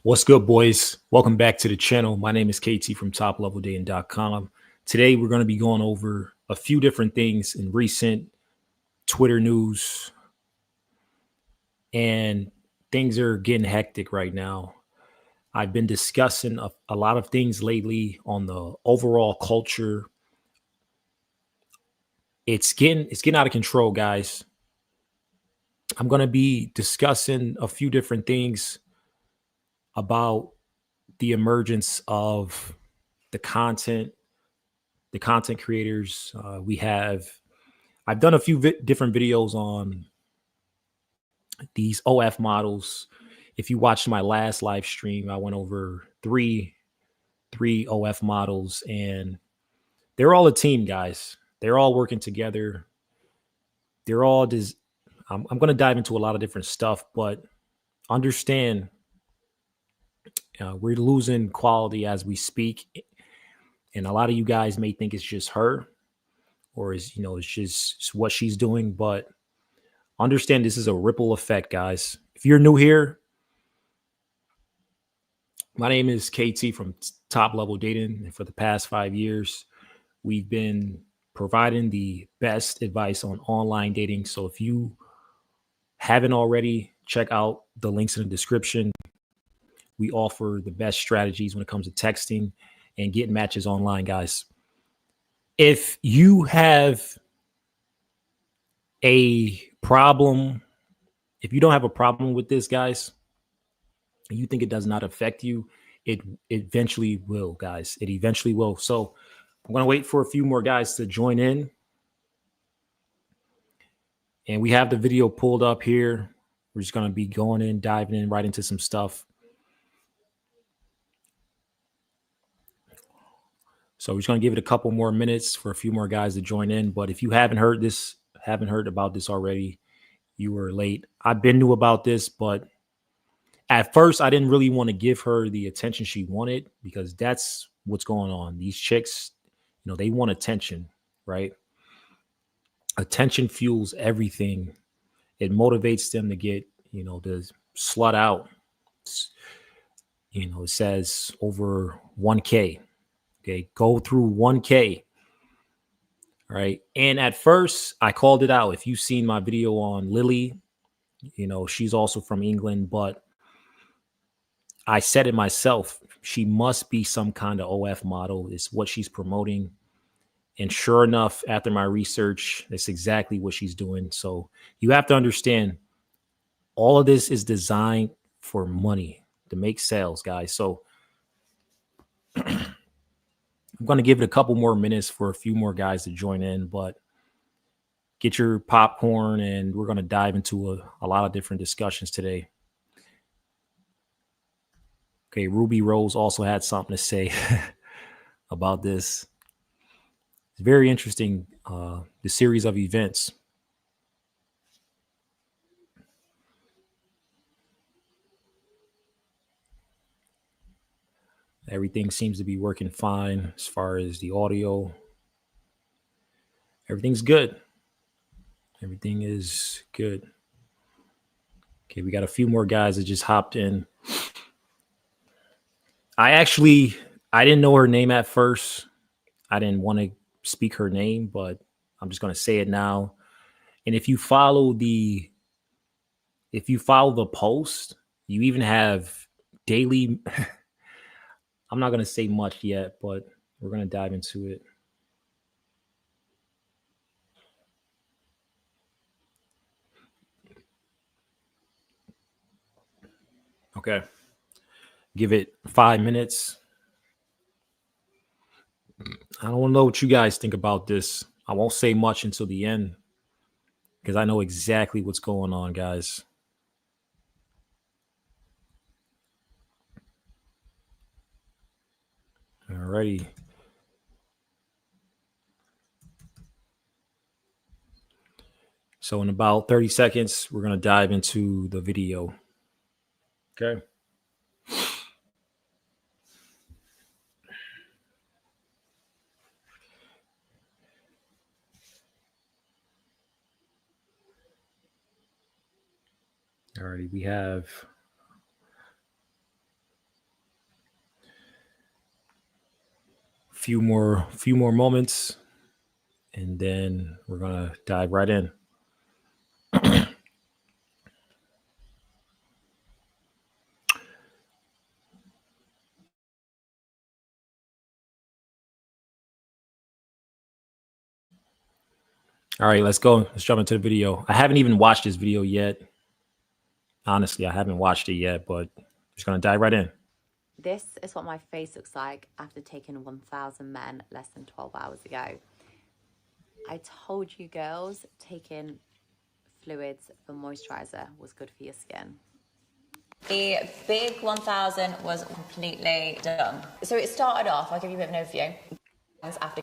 What's good, boys? Welcome back to the channel. My name is KT from topleveldating.com. Today, we're going to be going over a few different things in recent Twitter news, and things are getting hectic right now. I've been discussing a lot of things lately on the overall culture. It's getting out of control, guys. I'm going to be discussing a few different things about the emergence of the content creators. I've done a few different videos on these OF models. If you watched my last live stream, I went over three OF models, and they're all a team, guys. They're all working together. They're all I'm going to dive into a lot of different stuff, but understand we're losing quality as we speak. And a lot of you guys may think it's just her, or it's just what she's doing, but understand this is a ripple effect, guys. If you're new here, my name is KT from Top Level Dating, and for the past 5 years, we've been providing the best advice on online dating. So if you haven't already, check out the links in the description. We offer the best strategies when it comes to texting and getting matches online, guys. If you have a problem, if you don't have a problem with this, guys, you think it does not affect you, it eventually will, guys. It eventually will. So I'm going to wait for a few more guys to join in. And we have the video pulled up here. We're just going to be going in, diving in right into some stuff. So we're just going to give it a couple more minutes for a few more guys to join in. But if you haven't heard about this already, you were late. I've been new about this, but at first I didn't really want to give her the attention she wanted, because that's what's going on. These chicks, they want attention, right? Attention fuels everything. It motivates them to get, to slut out. It says over 1K. Okay, go through 1K. Right. And at first I called it out. If you've seen my video on Lily, she's also from England, but I said it myself. She must be some kind of OF model, is what she's promoting. And sure enough, after my research, that's exactly what she's doing. So you have to understand, all of this is designed for money, to make sales, guys. So I'm going to give it a couple more minutes for a few more guys to join in, but get your popcorn, and we're going to dive into a lot of different discussions today. Okay, Ruby Rose also had something to say about this. It's very interesting, the series of events. Everything seems to be working fine as far as the audio. Everything's good. Everything is good. Okay, we got a few more guys that just hopped in. I didn't know her name at first. I didn't want to speak her name, but I'm just going to say it now. And if you follow the post, you even have daily. I'm not going to say much yet, but we're going to dive into it. Okay. Give it 5 minutes. I don't know what you guys think about this. I won't say much until the end, because I know exactly what's going on, guys. Alrighty. So in about 30 seconds, we're going to dive into the video. Okay. Alrighty, we have few more moments, and then we're gonna dive right in. All right, let's go. Let's jump into the video. I haven't even watched this video yet. Honestly, I haven't watched it yet, but I'm just gonna dive right in. This is what my face looks like after taking 1,000 men less than 12 hours ago. I told you girls taking fluids for moisturizer was good for your skin. The big 1,000 was completely done. So it started off, I'll give you a bit of an overview. After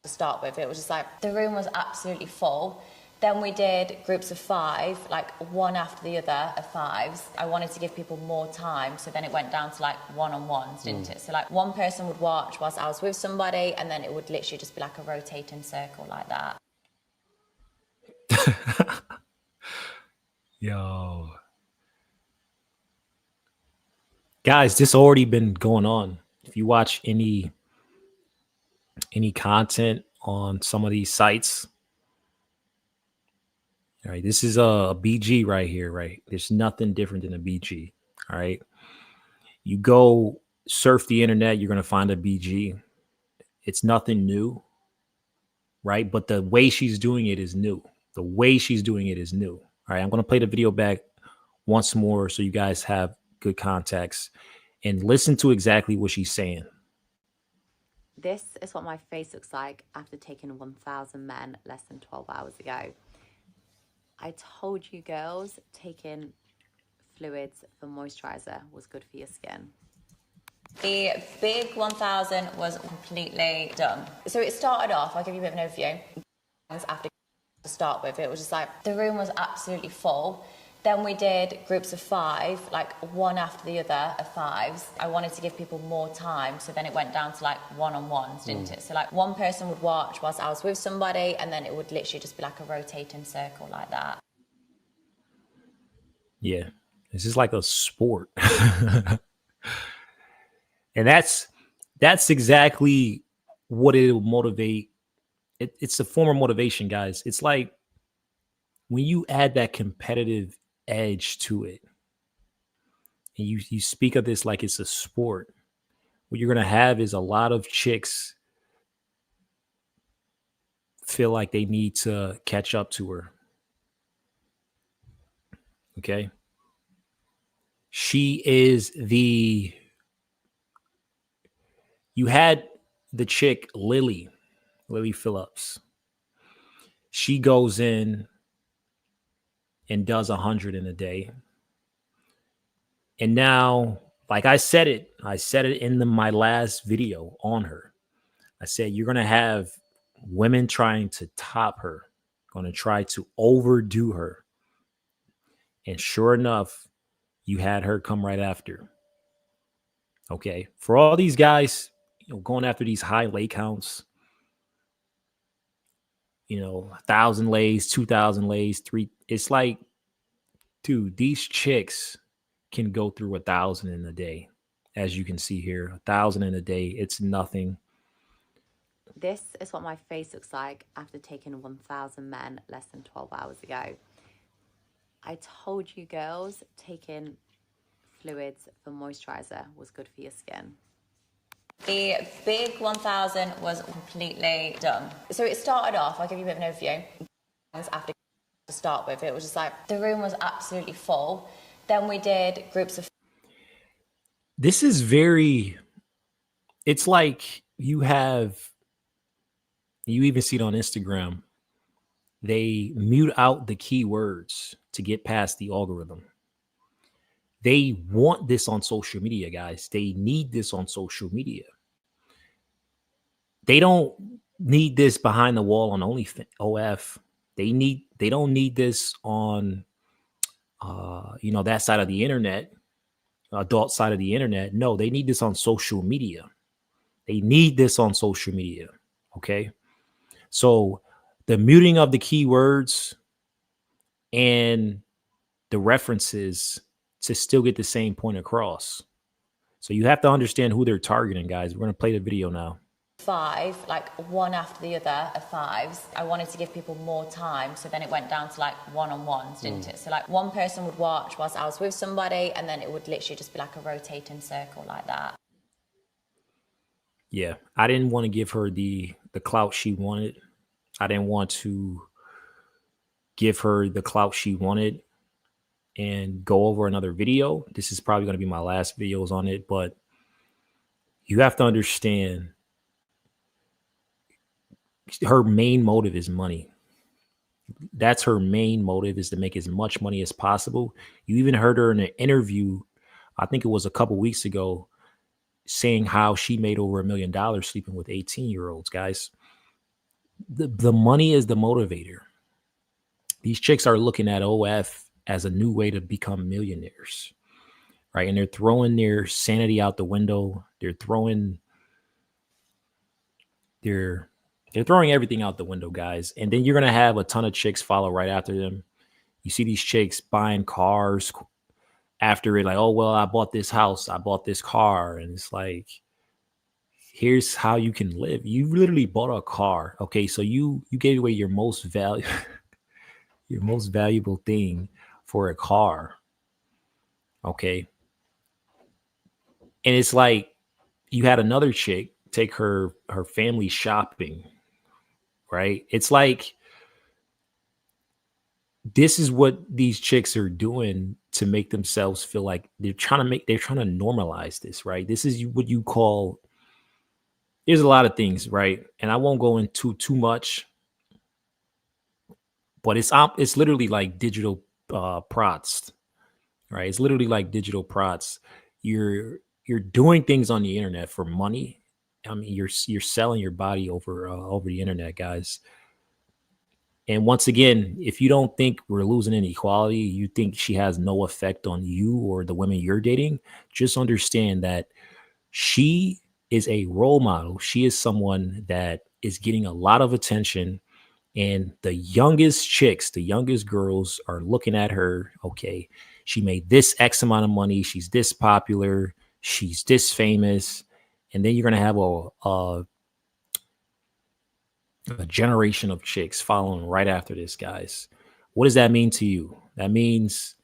to start with, it was just like the room was absolutely full. Then we did groups of 5, like one after the other of 5s. I wanted to give people more time, so then it went down to like one-on-ones, didn't it? So like one person would watch whilst I was with somebody, and then it would literally just be like a rotating circle like that. Yo. Guys, this already been going on. If you watch any content on some of these sites, all right, this is a BG right here, right? There's nothing different than a BG, all right? You go surf the internet, you're going to find a BG. It's nothing new, right? But the way she's doing it is new. The way she's doing it is new. All right, I'm going to play the video back once more so you guys have good context and listen to exactly what she's saying. This is what my face looks like after taking 1,000 men less than 12 hours ago. I told you girls taking fluids for moisturizer was good for your skin. The big 1,000 was completely done. So it started off, I'll give you a bit of an overview. After to start with, it was just like the room was absolutely full. Then we did groups of 5, like one after the other of 5s. I wanted to give people more time, so then it went down to like one-on-ones, didn't it? So like one person would watch whilst I was with somebody, and then it would literally just be like a rotating circle like that. Yeah, this is like a sport. And that's exactly what it will motivate. It's a form of motivation, guys. It's like when you add that competitive edge to it, and you speak of this like it's a sport, what you're gonna have is a lot of chicks feel like they need to catch up to her. Okay. She is you had the chick Lily Phillips. She goes in and does 100 in a day. And now, like I said it in my last video on her. I said, you're going to have women trying to top her, going to try to overdo her. And sure enough, you had her come right after. Okay. For all these guys, going after these high lay counts, 1,000 lays, 2,000 lays, 3. It's like, dude, these chicks can go through 1,000 in a day. As you can see here, 1,000 in a day. It's nothing. This is what my face looks like after taking 1,000 men less than 12 hours ago. I told you girls taking fluids for moisturizer was good for your skin. The big 1,000 was completely done. So it started off, I'll give you a bit of an overview. After to start with, it was just like the room was absolutely full. Then we did groups of. This is it's like you even see it on Instagram. They mute out the keywords to get past the algorithm. They want this on social media, guys. They need this on social media. They don't need this behind the wall on OF. They don't need this on that side of the internet, adult side of the internet. No, they need this on social media. They need this on social media. Okay. So the muting of the keywords and the references to still get the same point across. So you have to understand who they're targeting, guys. We're going to play the video now. 5, like one after the other of 5s. I wanted to give people more time, so then it went down to like one-on-ones, didn't it? So like one person would watch whilst I was with somebody, and then it would literally just be like a rotating circle like that. Yeah, I didn't want to give her the clout she wanted. I didn't want to give her the clout she wanted and go over another video. This is probably going to be my last videos on it, but you have to understand her main motive is money. That's her main motive, is to make as much money as possible. You even heard her in an interview, I think it was a couple weeks ago, saying how she made over $1 million sleeping with 18-year-olds, guys. The money is the motivator. These chicks are looking at OF as a new way to become millionaires, right? And they're throwing their sanity out the window. They're throwing everything out the window, guys. And then you're going to have a ton of chicks follow right after them. You see these chicks buying cars after it, like, oh, well, I bought this house, I bought this car. And it's like, here's how you can live. You literally bought a car. Okay, so you gave away your most valuable thing for a car. Okay. And it's like you had another chick take her family shopping, right? It's like, this is what these chicks are doing to make themselves feel like they're trying to normalize this, right? This is what you call, there's a lot of things, right? And I won't go into too much, but it's literally like digital prots, right? It's literally like digital prots. You're doing things on the internet for money. I mean, you're selling your body over the internet, guys. And once again, if you don't think we're losing inequality, you think she has no effect on you or the women you're dating, just understand that she is a role model. She is someone that is getting a lot of attention. And the youngest chicks, the youngest girls are looking at her. Okay, she made this X amount of money. She's this popular. She's this famous. And then you're going to have a generation of chicks following right after this, guys. What does that mean to you? That means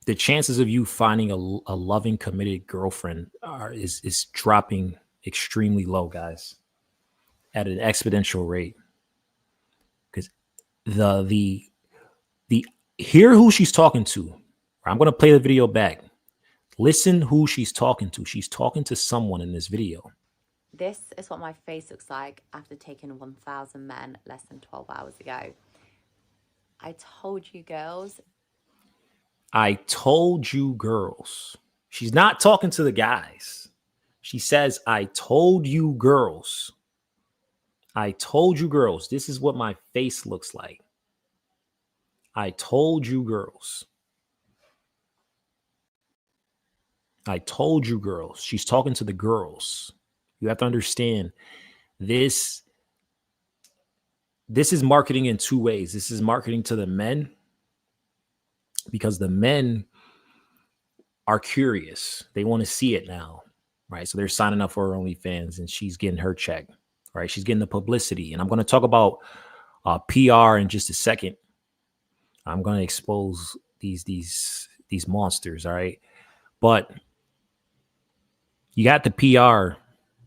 the chances of you finding a loving, committed girlfriend is dropping extremely low, guys, at an exponential rate. Because the hear who she's talking to. I'm going to play the video back. Listen who she's talking to. She's talking to someone in this video. This is what my face looks like after taking 1,000 men less than 12 hours ago. I told you girls. I told you girls. She's not talking to the guys. She says, I told you girls. I told you girls. This is what my face looks like. I told you girls. I told you girls. She's talking to the girls. You have to understand this. This is marketing in two ways. This is marketing to the men, because the men are curious. They want to see it now, right? So they're signing up for her OnlyFans, and she's getting her check, right? She's getting the publicity. And I'm going to talk about PR in just a second. I'm going to expose these monsters, all right? But you got the PR,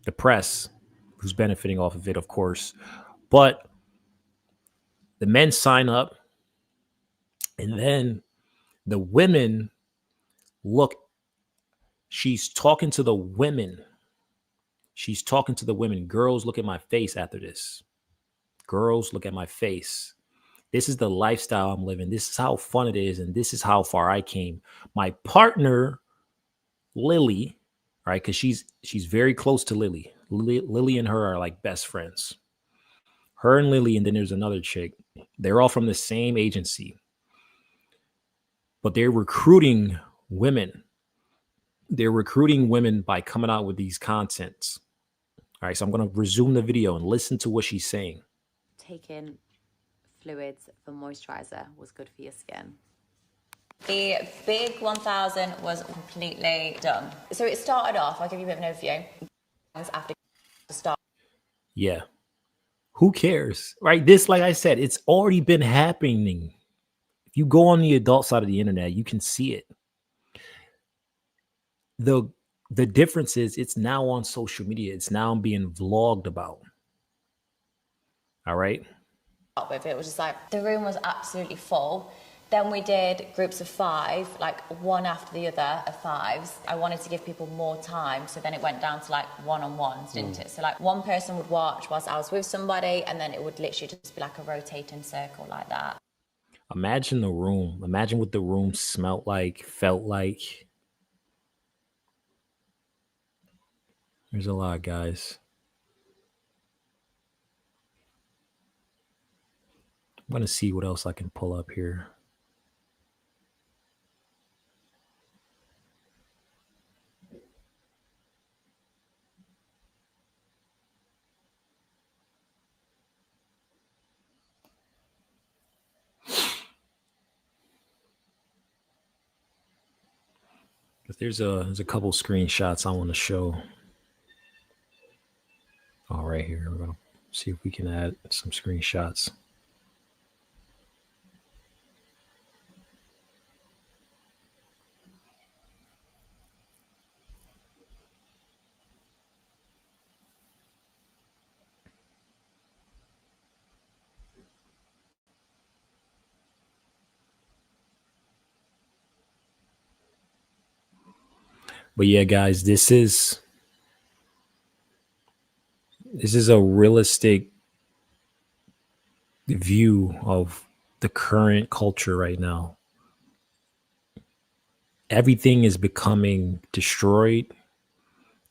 the press, who's benefiting off of it, of course. But the men sign up, and then the women look. She's talking to the women. She's talking to the women. Girls, look at my face after this. Girls, look at my face. This is the lifestyle I'm living. This is how fun it is. And this is how far I came. My partner, Lily, right? Because she's very close to Lily. Lily and her are like best friends. Her and Lily, and then there's another chick. They're all from the same agency. But they're recruiting women. They're recruiting women by coming out with these contents. All right, so I'm going to resume the video and listen to what she's saying. Taking fluids for moisturizer was good for your skin. The big 1000 was completely done. So it started off, I'll give you a bit of an overview. After the start. Yeah. Who cares? Right? This, like I said, it's already been happening. If you go on the adult side of the internet, you can see it. The difference is it's now on social media. It's now being vlogged about. All right. With it was just like the room was absolutely full. Then we did groups of 5, like one after the other of 5s. I wanted to give people more time, so then it went down to like one-on-ones, didn't it? So like one person would watch whilst I was with somebody, and then it would literally just be like a rotating circle like that. Imagine the room. Imagine what the room smelled like, felt like. There's a lot, guys. I'm going to see what else I can pull up here. There's a couple screenshots I want to show. All right, here we're gonna see if we can add some screenshots. But yeah, guys, this is a realistic view of the current culture right now. Everything is becoming destroyed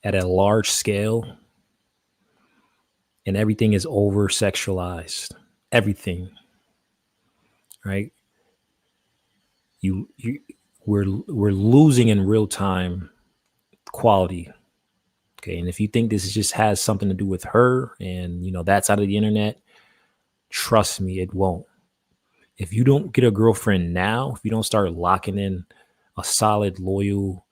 at a large scale, and everything is over sexualized. Everything, right? We're losing in real time quality. Okay, and if you think this just has something to do with her and that's out of the internet, trust me, it won't. If you don't get a girlfriend now, if you don't start locking in a solid, loyal,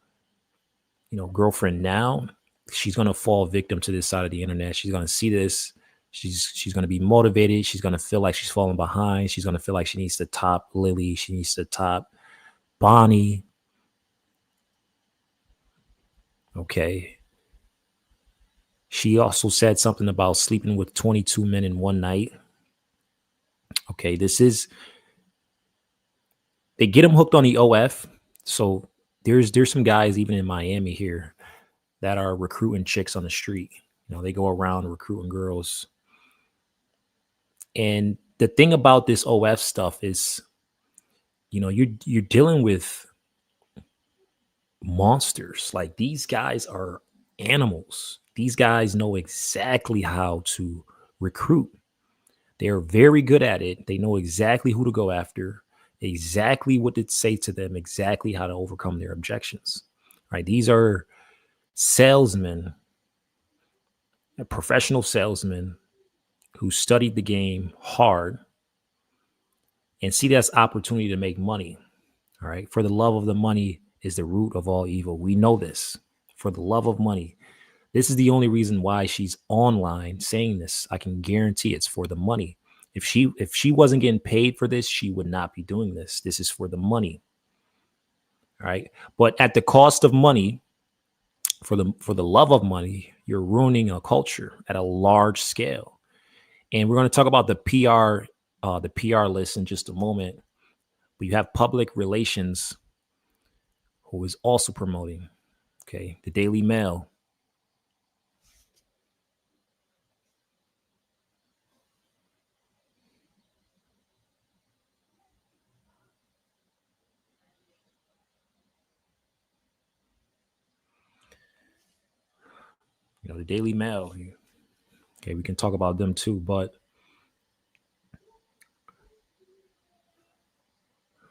girlfriend now, she's gonna fall victim to this side of the internet. She's gonna see this. She's gonna be motivated. She's gonna feel like she's falling behind. She's gonna feel like she needs to top Lily. She needs to top Bonnie. Okay. She also said something about sleeping with 22 men in one night. Okay, they get them hooked on the OF. So there's some guys even in Miami here that are recruiting chicks on the street. They go around recruiting girls. And the thing about this OF stuff is, you're dealing with monsters. Like, these guys are animals. These guys know exactly how to recruit. They are very good at it. They know exactly who to go after, exactly what to say to them, exactly how to overcome their objections. Right? These are salesmen, professional salesmen who studied the game hard and see that's opportunity to make money. All right. For the love of the money is the root of all evil. We know this. For the love of money. This is the only reason why she's online saying this. I can guarantee it's for the money. If she wasn't getting paid for this, she would not be doing this. This is for the money. All right. But at the cost of money, for the love of money, you're ruining a culture at a large scale. And we're going to talk about the PR list in just a moment. But you have public relations who is also promoting. Okay. The Daily Mail. The Daily Mail. Okay, we can talk about them too, but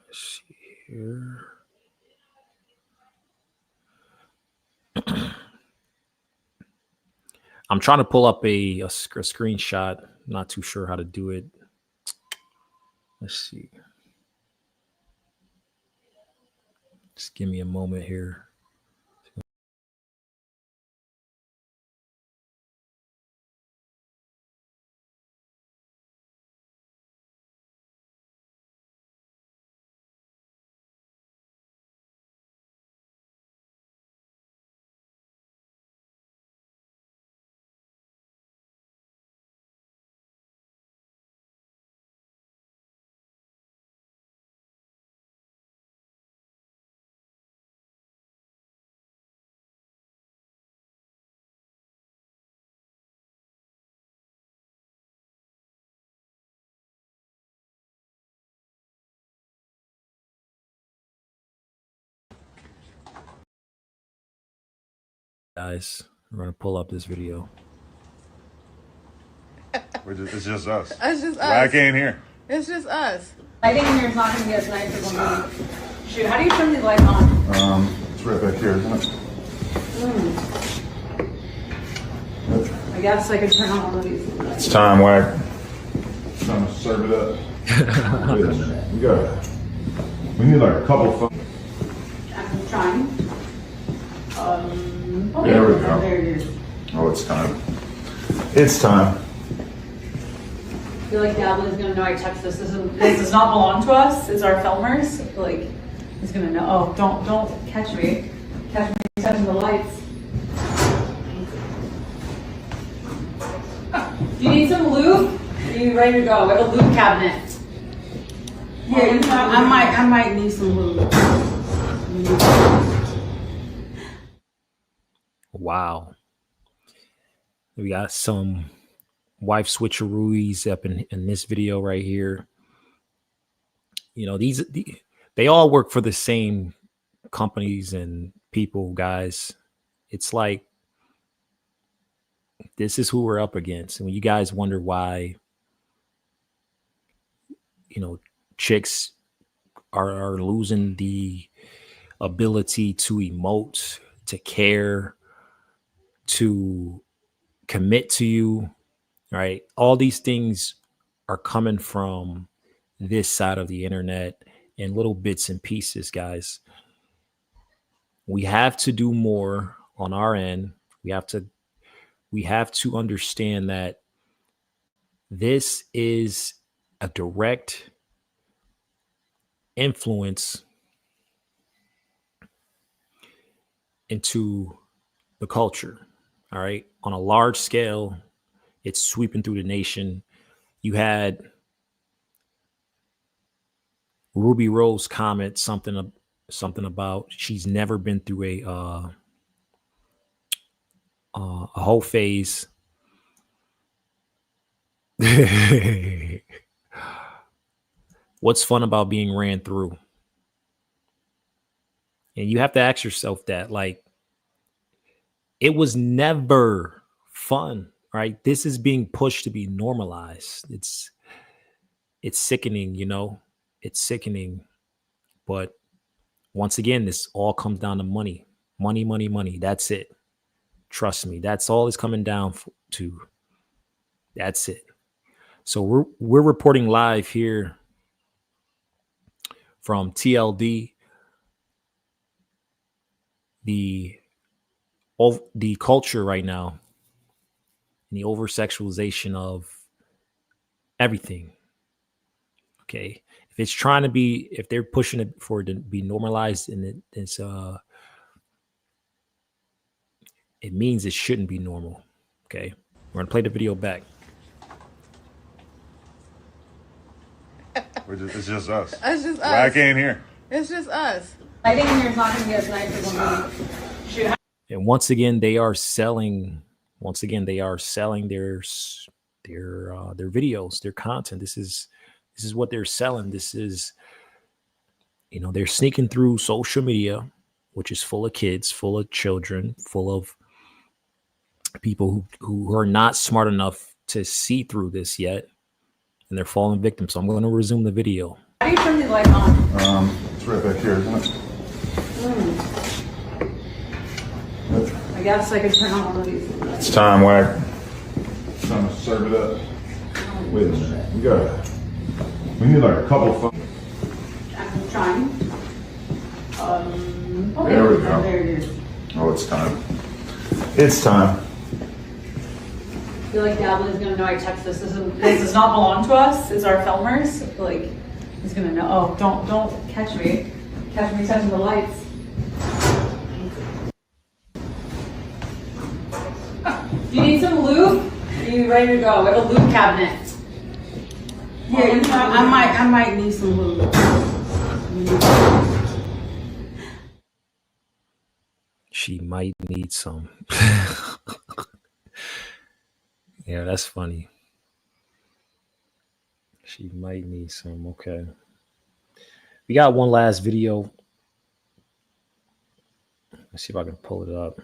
let's see here. I'm trying to pull up a screenshot. Not too sure how to do it. Let's see. Just give me a moment here. Guys, we're gonna pull up this video. It's just us. It's just us. Wack ain't here. It's just us. Lighting in here is not going to be as nice as when we shoot. How do you turn these lights on? It's right back here, isn't it? I guess I could turn on one of these. It's time, Wack. Time to serve it up. Wait a minute. We need like a couple of I'm trying. Okay. There we go. There it is. Oh, it's time. It's time. I feel like Gavin is gonna know I touched this. This does not belong to us. It's our filmers. I feel like he's gonna know. Oh, don't catch me. Catch me touching the lights. Do you need some lube? Are you ready to go? We have a lube cabinet. Here, I might need some lube. Wow. We got some wife switcheroos up in this video right here. You know, they all work for the same companies and people, guys. It's like, this is who we're up against. And when you guys wonder why, you know, chicks are losing the ability to emote, to care, to commit to you, right? All these things are coming from this side of the internet in little bits and pieces, guys. We have to do more on our end. We have to understand that this is a direct influence into the culture. All right. On a large scale, it's sweeping through the nation. You had Ruby Rose comment something about she's never been through a whole phase. What's fun about being ran through? And you have to ask yourself that, like, it was never fun, right? This is being pushed to be normalized. It's sickening, you know, it's sickening. But once again, this all comes down to money, money, money, money. That's it. Trust me. That's all it's coming down to. That's it. So we're reporting live here from TLD, the culture right now, and the over sexualization of everything. Okay, if they're pushing it for it to be normalized, and it means it shouldn't be normal. Okay, we're gonna play the video back. It's just us. It's just us. Wack ain't here. It's just us. Lighting in here is not going to be as nice as when we shoot. And once again, they are selling. Their videos, their content. This is what they're selling. This is, you know, they're sneaking through social media, which is full of kids, full of children, full of people who are not smart enough to see through this yet, and they're falling victim. So I'm going to resume the video. How do you turn these lights on? It's right back here, isn't it? I guess I could turn on one of these. It's time, Wack. Time to serve it up. Wait a minute. We need like a couple of I'm trying. There we go. There it is. Oh, it's time. It's time. I feel like Dablin is gonna know I text this. This does not belong to us. It's our filmers. I feel like he's gonna know. Oh, don't catch me. Catch me touching the lights. Do you need some lube? Are you ready to go? We have a lube cabinet. Yeah, I might need some lube. She might need some. Yeah, that's funny. She might need some. Okay. We got one last video. Let's see if I can pull it up.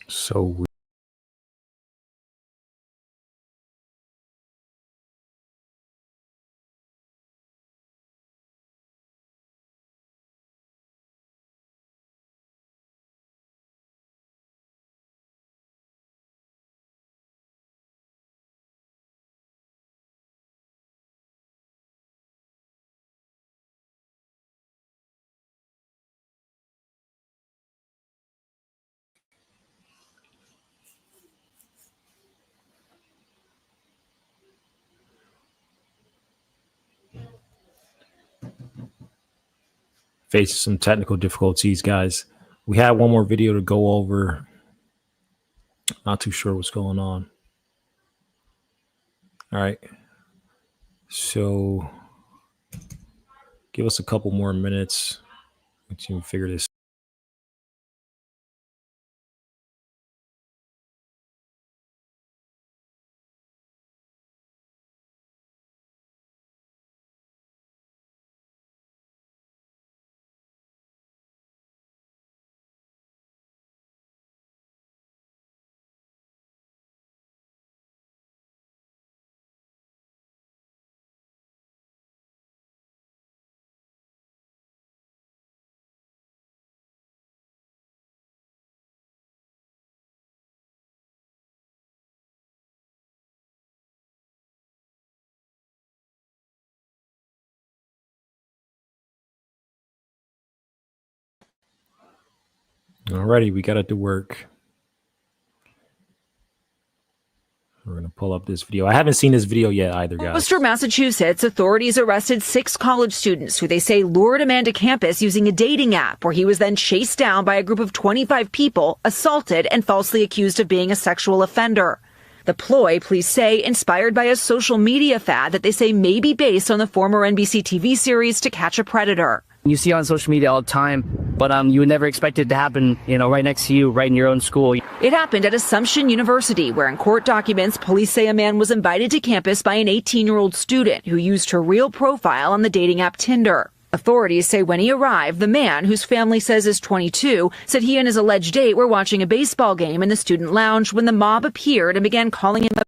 So we faced some technical difficulties, guys. We had one more video to go over. Not too sure what's going on. All right. So give us a couple more minutes to figure this. Alrighty, we got it to work. We're going to pull up this video. I haven't seen this video yet either, guys. Worcester, Massachusetts, authorities arrested 6 college students who they say lured a man to campus using a dating app, where he was then chased down by a group of 25 people, assaulted, and falsely accused of being a sexual offender. The ploy, police say, inspired by a social media fad that they say may be based on the former NBC TV series To Catch a Predator. You see it on social media all the time, but you would never expect it to happen, right next to you, right in your own school. It happened at Assumption University, where in court documents, police say a man was invited to campus by an 18-year-old student who used her real profile on the dating app Tinder. Authorities say when he arrived, the man, whose family says is 22, said he and his alleged date were watching a baseball game in the student lounge when the mob appeared and began calling him a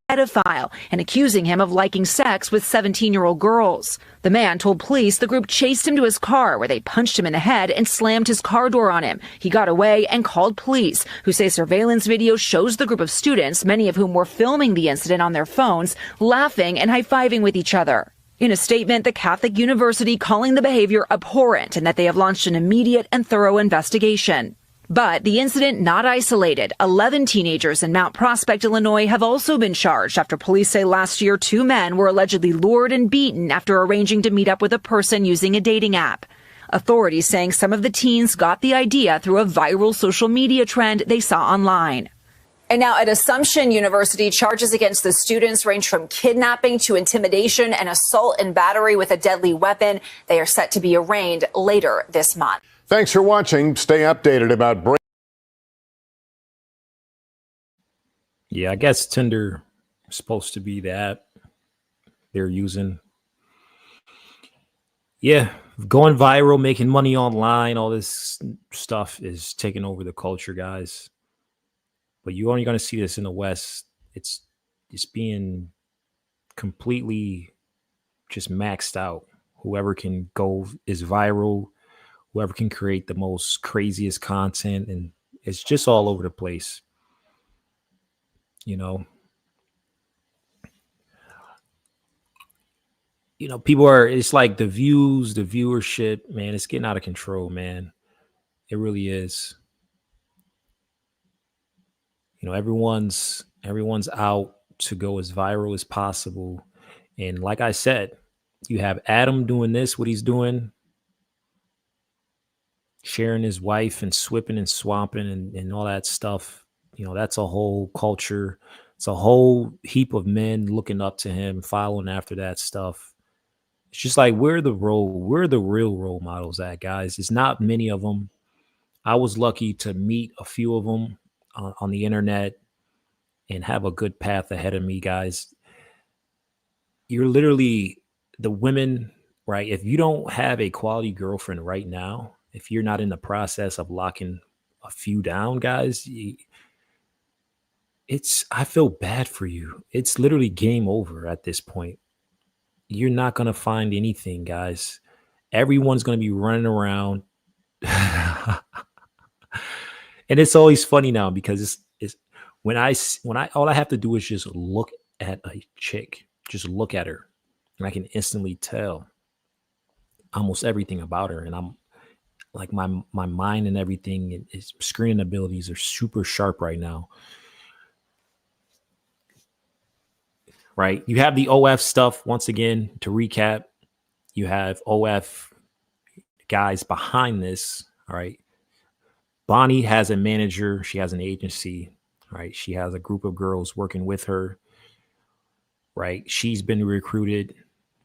pedophile and accusing him of liking sex with 17-year-old girls. The man told police the group chased him to his car, where they punched him in the head and slammed his car door on him. He got away and called police, who say surveillance video shows the group of students, many of whom were filming the incident on their phones, laughing and high-fiving with each other. In a statement, the Catholic University calling the behavior abhorrent and that they have launched an immediate and thorough investigation. But the incident not isolated. 11 teenagers in Mount Prospect, Illinois have also been charged after police say last year 2 men were allegedly lured and beaten after arranging to meet up with a person using a dating app. Authorities saying some of the teens got the idea through a viral social media trend they saw online. And now at Assumption University, charges against the students range from kidnapping to intimidation and assault and battery with a deadly weapon. They are set to be arraigned later this month. Thanks for watching. Stay updated about Yeah, I guess Tinder is supposed to be the app they're using. Yeah, going viral, making money online, all this stuff is taking over the culture, guys. But you're only going to see this in the West. It's being completely just maxed out. Whoever can go is viral. Whoever can create the most craziest content, and it's just all over the place. You know, people are, it's like the views, the viewership, man, it's getting out of control, man. It really is. Everyone's out to go as viral as possible. And like I said, you have Adam doing this, what he's doing, sharing his wife and swipping and swamping and all that stuff. That's a whole culture. It's a whole heap of men looking up to him, following after that stuff. It's just like, we're the real role models at, guys. It's not many of them. I was lucky to meet a few of them on the internet and have a good path ahead of me, guys. You're literally the women, right? If you don't have a quality girlfriend right now, if you're not in the process of locking a few down, guys, I feel bad for you. It's literally game over at this point. You're not going to find anything, guys. Everyone's going to be running around. And it's always funny now because it's when I all I have to do is just look at a chick, just look at her, and I can instantly tell almost everything about her. And I'm like, my mind and everything, and its screening abilities are super sharp right now. Right? You have the OF stuff. Once again, to recap, you have OF guys behind this. All right. Bonnie has a manager. She has an agency. Right. She has a group of girls working with her. Right. She's been recruited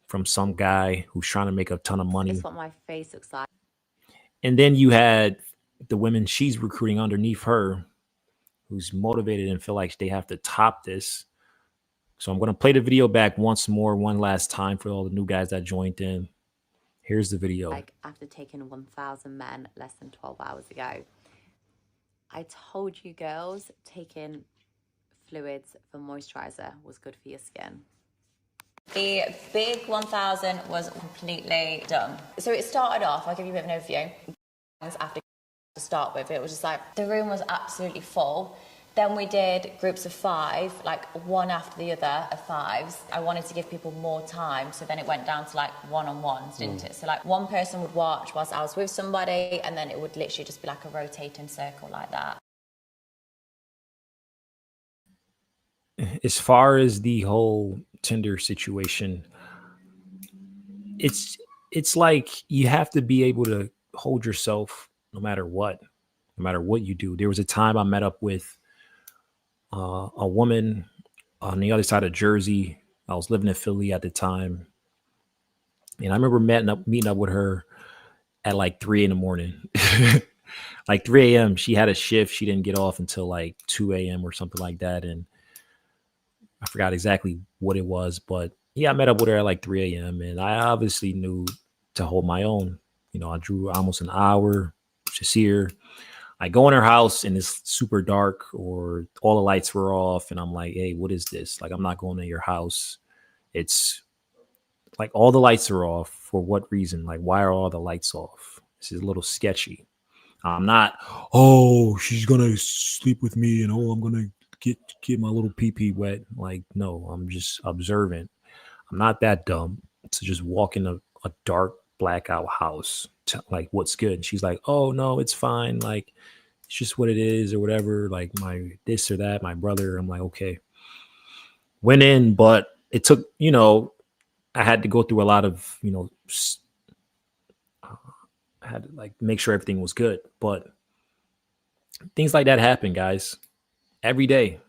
from some guy who's trying to make a ton of money. It's what my face looks like. And then you had the women she's recruiting underneath her, who's motivated and feel like they have to top this. So I'm going to play the video back once more, one last time for all the new guys that joined in. Here's the video. Like, after taking 1,000 men less than 12 hours ago. I told you girls, taking fluids for moisturizer was good for your skin. The big 1,000 was completely done. So it started off, I'll give you a bit of an overview. After to start with, it was just like, the room was absolutely full. Then we did groups of 5, like one after the other of 5s. I wanted to give people more time, so then it went down to like one-on-ones, didn't it? So like one person would watch whilst I was with somebody, and then it would literally just be like a rotating circle like that. As far as the whole Tinder situation, it's like you have to be able to hold yourself no matter what you do. There was a time I met up with a woman on the other side of Jersey. I was living in Philly at the time. And I remember meeting up with her at like 3 a.m. Like 3 a.m. She had a shift. She didn't get off until like 2 a.m. or something like that. And I forgot exactly what it was, but yeah, I met up with her at like 3 a.m. and I obviously knew to hold my own. I drew almost an hour to see her. I go in her house and it's super dark or all the lights were off. And I'm like, hey, what is this? Like, I'm not going to your house. It's like all the lights are off. For what reason? Like, why are all the lights off? This is a little sketchy. I'm not, oh, she's going to sleep with me and I'm going to get my little pee-pee wet. Like, no, I'm just observant. I'm not that dumb to just walk in a dark blackout house to, like, what's good? And she's like, oh no, it's fine. Like, it's just what it is or whatever. Like my this or that, my brother. I'm like, okay. Went in, but it took, I had to go through a lot of, I had to like make sure everything was good. But things like that happen, guys, every day,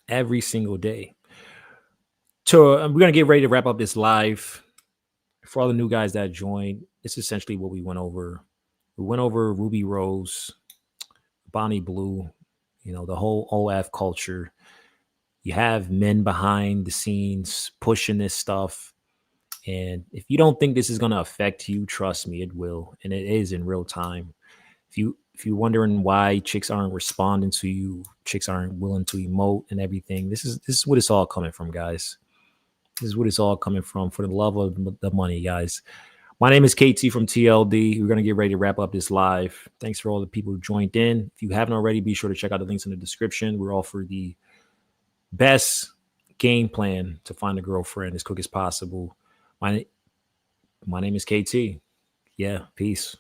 every single day. So we're gonna get ready to wrap up this live. For all the new guys that joined, it's essentially what we went over. We went over Ruby Rose, Bonnie Blue, the whole OF culture. You have men behind the scenes pushing this stuff. And if you don't think this is going to affect you, trust me, it will. And it is in real time. If you're wondering why chicks aren't responding to you, chicks aren't willing to emote and everything, this is what it's all coming from, guys. This is what it's all coming from, for the love of the money, guys. My name is KT from TLD. We're going to get ready to wrap up this live. Thanks for all the people who joined in. If you haven't already, be sure to check out the links in the description. We're all for the best game plan to find a girlfriend as quick as possible. My name is KT. Yeah, peace.